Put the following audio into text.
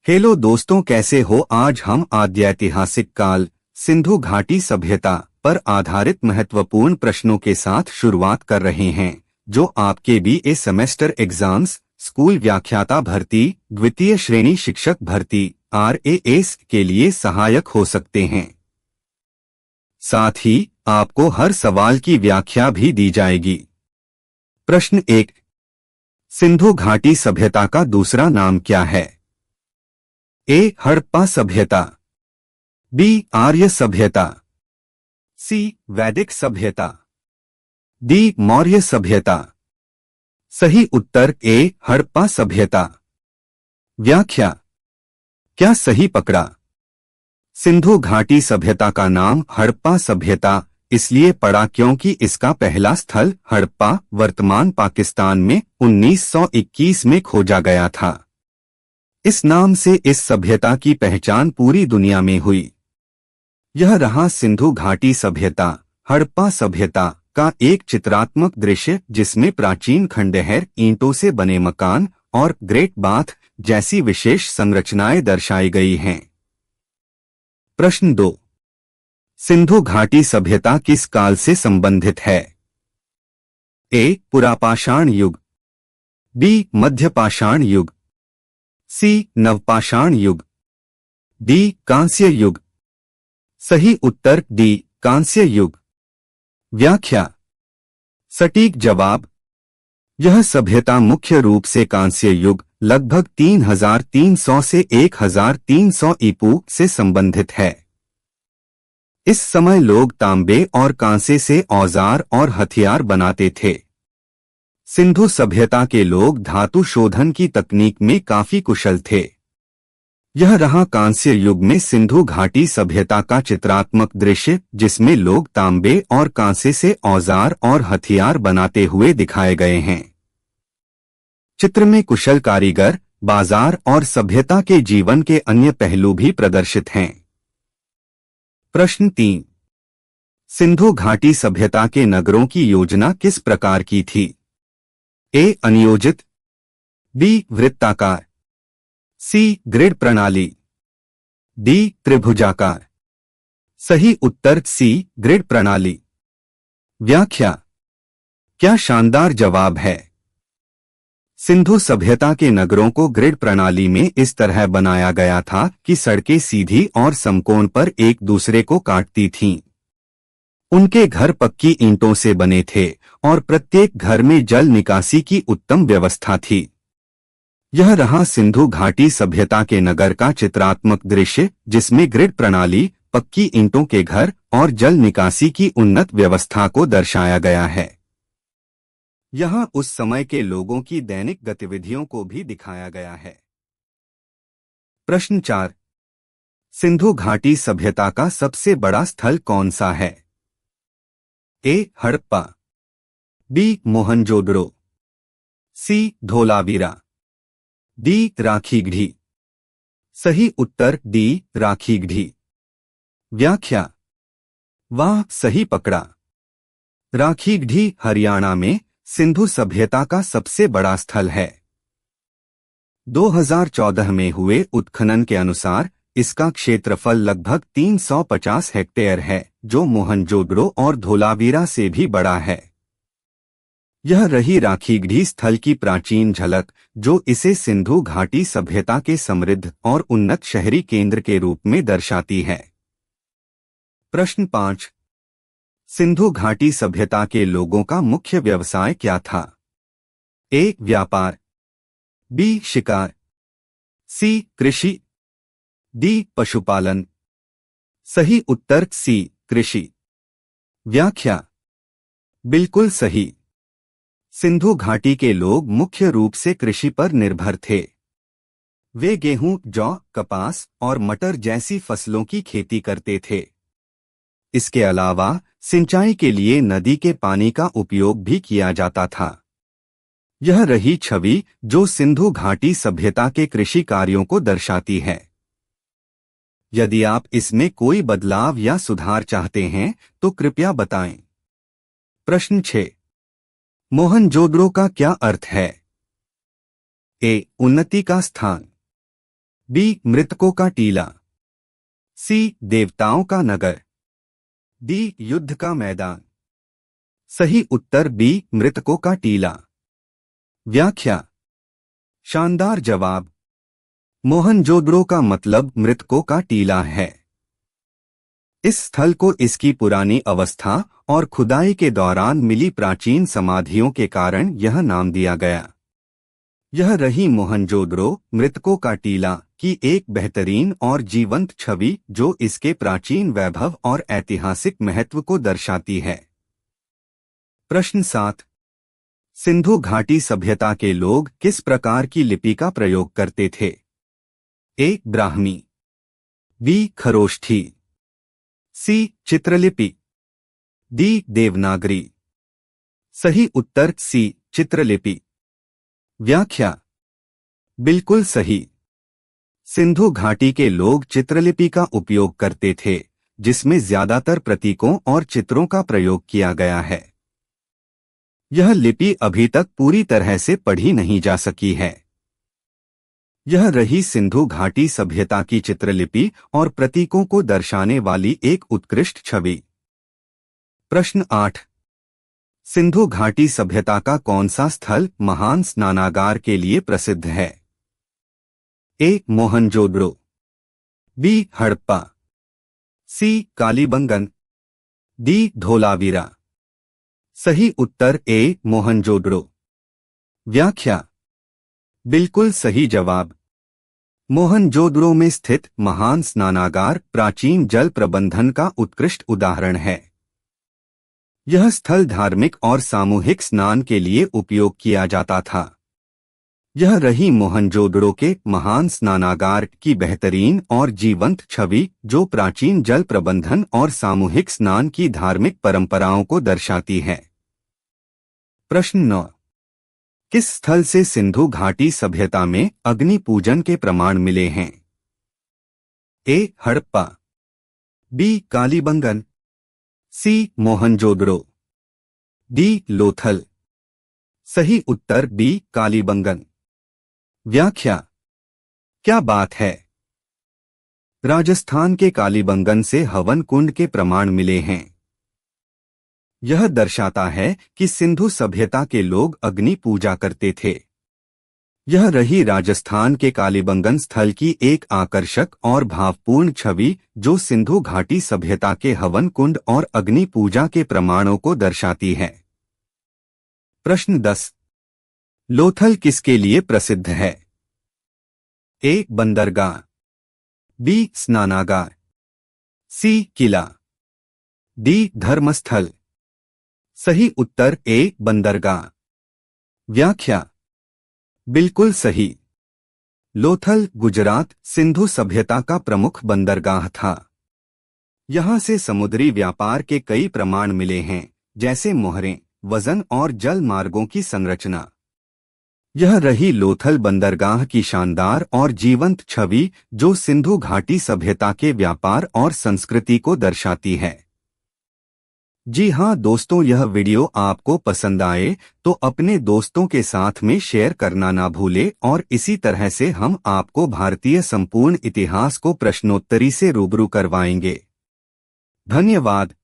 Hello दोस्तों, कैसे हो। आज हम आद्यैतिहासिक काल सिंधु घाटी सभ्यता पर आधारित महत्वपूर्ण प्रश्नों के साथ शुरुआत कर रहे हैं जो आपके बीए सेमेस्टर एग्जाम्स, स्कूल व्याख्याता भर्ती, द्वितीय श्रेणी शिक्षक भर्ती RAS के लिए सहायक हो सकते हैं। साथ ही आपको हर सवाल की व्याख्या भी दी जाएगी। प्रश्न 1। सिंधु घाटी सभ्यता का दूसरा नाम क्या है? A. हड़प्पा सभ्यता, B. आर्य सभ्यता, C. वैदिक सभ्यता, D. मौर्य सभ्यता। सही उत्तर A. हड़प्पा सभ्यता। व्याख्या। क्या सही पकड़ा? सिंधु घाटी सभ्यता का नाम हड़प्पा सभ्यता इसलिए पड़ा क्योंकि इसका पहला स्थल हड़प्पा वर्तमान पाकिस्तान में 1921 में खोजा गया था। इस नाम से इस सभ्यता की पहचान पूरी दुनिया में हुई। यह रहा सिंधु घाटी सभ्यता, हड़प्पा सभ्यता का एक चित्रात्मक दृश्य जिसमें प्राचीन खंडहर, ईंटों से बने मकान और ग्रेट बाथ जैसी विशेष संरचनाएं दर्शाई गई हैं। प्रश्न 2। सिंधु घाटी सभ्यता किस काल से संबंधित है? A. पुरापाषाण युग, B. मध्यपाषाण युग, C. नवपाषाण युग, D. कांस्य युग। सही उत्तर D. कांस्य युग। व्याख्या। सटीक जवाब। यह सभ्यता मुख्य रूप से कांस्य युग लगभग 3300 से 1300 ईपू से संबंधित है। इस समय लोग तांबे और कांसे से औजार और हथियार बनाते थे। सिंधु सभ्यता के लोग धातु शोधन की तकनीक में काफी कुशल थे। यह रहा कांस्य युग में सिंधु घाटी सभ्यता का चित्रात्मक दृश्य जिसमें लोग तांबे और कांसे से औजार और हथियार बनाते हुए दिखाए गए हैं। चित्र में कुशल कारीगर, बाजार और सभ्यता के जीवन के अन्य पहलू भी प्रदर्शित हैं। प्रश्न 3। सिंधु घाटी सभ्यता के नगरों की योजना किस प्रकार की थी? A. अनियोजित, B. वृत्ताकार, C. ग्रिड प्रणाली, D. त्रिभुजाकार। सही उत्तर C. ग्रिड प्रणाली। व्याख्या। क्या शानदार जवाब है। सिंधु सभ्यता के नगरों को ग्रिड प्रणाली में इस तरह बनाया गया था कि सड़कें सीधी और समकोण पर एक दूसरे को काटती थीं। उनके घर पक्की ईंटों से बने थे और प्रत्येक घर में जल निकासी की उत्तम व्यवस्था थी। यह रहा सिंधु घाटी सभ्यता के नगर का चित्रात्मक दृश्य जिसमें ग्रिड प्रणाली, पक्की ईंटों के घर और जल निकासी की उन्नत व्यवस्था को दर्शाया गया है। यहाँ उस समय के लोगों की दैनिक गतिविधियों को भी दिखाया गया है। प्रश्न 4। सिंधु घाटी सभ्यता का सबसे बड़ा स्थल कौन सा है? A. Harappa, B. Mohenjodaro, C. Dholavira, D. Rakhigarhi. सही उत्तर D. राखीगढ़ी। व्याख्या। वाह, सही पकड़ा। राखीगढ़ी हरियाणा में सिंधु सभ्यता का सबसे बड़ा स्थल है। 2014 में हुए उत्खनन के अनुसार इसका क्षेत्रफल लगभग 350 हेक्टेयर है जो मोहनजोदड़ो और धोलावीरा से भी बड़ा है। यह रही राखीगढ़ी स्थल की प्राचीन झलक जो इसे सिंधु घाटी सभ्यता के समृद्ध और उन्नत शहरी केंद्र के रूप में दर्शाती है। प्रश्न 5। सिंधु घाटी सभ्यता के लोगों का मुख्य व्यवसाय क्या था? A. व्यापार, B. शिकार, C. कृषि, D. पशुपालन। सही उत्तर C. कृषि। व्याख्या। बिल्कुल सही। सिंधु घाटी के लोग मुख्य रूप से कृषि पर निर्भर थे। वे गेहूं, जौ, कपास और मटर जैसी फसलों की खेती करते थे। इसके अलावा सिंचाई के लिए नदी के पानी का उपयोग भी किया जाता था। यह रही छवि जो सिंधु घाटी सभ्यता के कृषि कार्यों को दर्शाती है। यदि आप इसमें कोई बदलाव या सुधार चाहते हैं तो कृपया बताएं। प्रश्न 6। मोहनजोदड़ो का क्या अर्थ है? A. उन्नति का स्थान, बी मृतकों का टीला, सी देवताओं का नगर, डी युद्ध का मैदान। सही उत्तर बी मृतकों का टीला। व्याख्या। शानदार जवाब। मोहनजोदड़ो का मतलब मृतकों का टीला है। इस स्थल को इसकी पुरानी अवस्था और खुदाई के दौरान मिली प्राचीन समाधियों के कारण यह नाम दिया गया। यह रही मोहनजोदड़ो मृतकों का टीला की एक बेहतरीन और जीवंत छवि जो इसके प्राचीन वैभव और ऐतिहासिक महत्व को दर्शाती है। प्रश्न 7। सिंधु घाटी सभ्यता के लोग किस प्रकार की लिपि का प्रयोग करते थे? ए ब्राह्मी, बी खरोष्ठी, सी चित्रलिपि, डी देवनागरी। सही उत्तर सी चित्रलिपि। व्याख्या। बिल्कुल सही। सिंधु घाटी के लोग चित्रलिपि का उपयोग करते थे, जिसमें ज्यादातर प्रतीकों और चित्रों का प्रयोग किया गया है। यह लिपि अभी तक पूरी तरह से पढ़ी नहीं जा सकी है। यह रही सिंधु घाटी सभ्यता की चित्रलिपि और प्रतीकों को दर्शाने वाली एक उत्कृष्ट छवि। प्रश्न 8। सिंधु घाटी सभ्यता का कौन सा स्थल महान स्नानागार के लिए प्रसिद्ध है? ए मोहनजोदड़ो, बी हड़प्पा, सी कालीबंगन, डी धोलावीरा। सही उत्तर ए मोहनजोदड़ो। व्याख्या। बिल्कुल सही जवाब। मोहनजोदड़ो में स्थित महान स्नानागार प्राचीन जल प्रबंधन का उत्कृष्ट उदाहरण है। यह स्थल धार्मिक और सामूहिक स्नान के लिए उपयोग किया जाता था। यह रही मोहनजोदड़ो के महान स्नानागार की बेहतरीन और जीवंत छवि जो प्राचीन जल प्रबंधन और सामूहिक स्नान की धार्मिक परंपराओं को दर्शाती है। प्रश्न 9। किस स्थल से सिंधु घाटी सभ्यता में अग्नि पूजन के प्रमाण मिले हैं? ए हड़प्पा, बी कालीबंगन, सी मोहनजोदड़ो, डी लोथल। सही उत्तर बी कालीबंगन। व्याख्या। क्या बात है! राजस्थान के कालीबंगन से हवन कुंड के प्रमाण मिले हैं। यह दर्शाता है कि सिंधु सभ्यता के लोग अग्नि पूजा करते थे। यह रही राजस्थान के कालीबंगन स्थल की एक आकर्षक और भावपूर्ण छवि जो सिंधु घाटी सभ्यता के हवन कुंड और अग्नि पूजा के प्रमाणों को दर्शाती है। प्रश्न 10। लोथल किसके लिए प्रसिद्ध है? ए बंदरगाह, बी स्नानागार, सी किला, डी धर्मस्थल। सही उत्तर ए बंदरगाह। व्याख्या। बिल्कुल सही। लोथल गुजरात सिंधु सभ्यता का प्रमुख बंदरगाह था। यहाँ से समुद्री व्यापार के कई प्रमाण मिले हैं, जैसे मोहरें, वजन और जल मार्गों की संरचना। यह रही लोथल बंदरगाह की शानदार और जीवंत छवि जो सिंधु घाटी सभ्यता के व्यापार और संस्कृति को दर्शाती है। जी हाँ दोस्तों, यह वीडियो आपको पसंद आए तो अपने दोस्तों के साथ में शेयर करना ना भूले और इसी तरह से हम आपको भारतीय संपूर्ण इतिहास को प्रश्नोत्तरी से रूबरू करवाएंगे। धन्यवाद।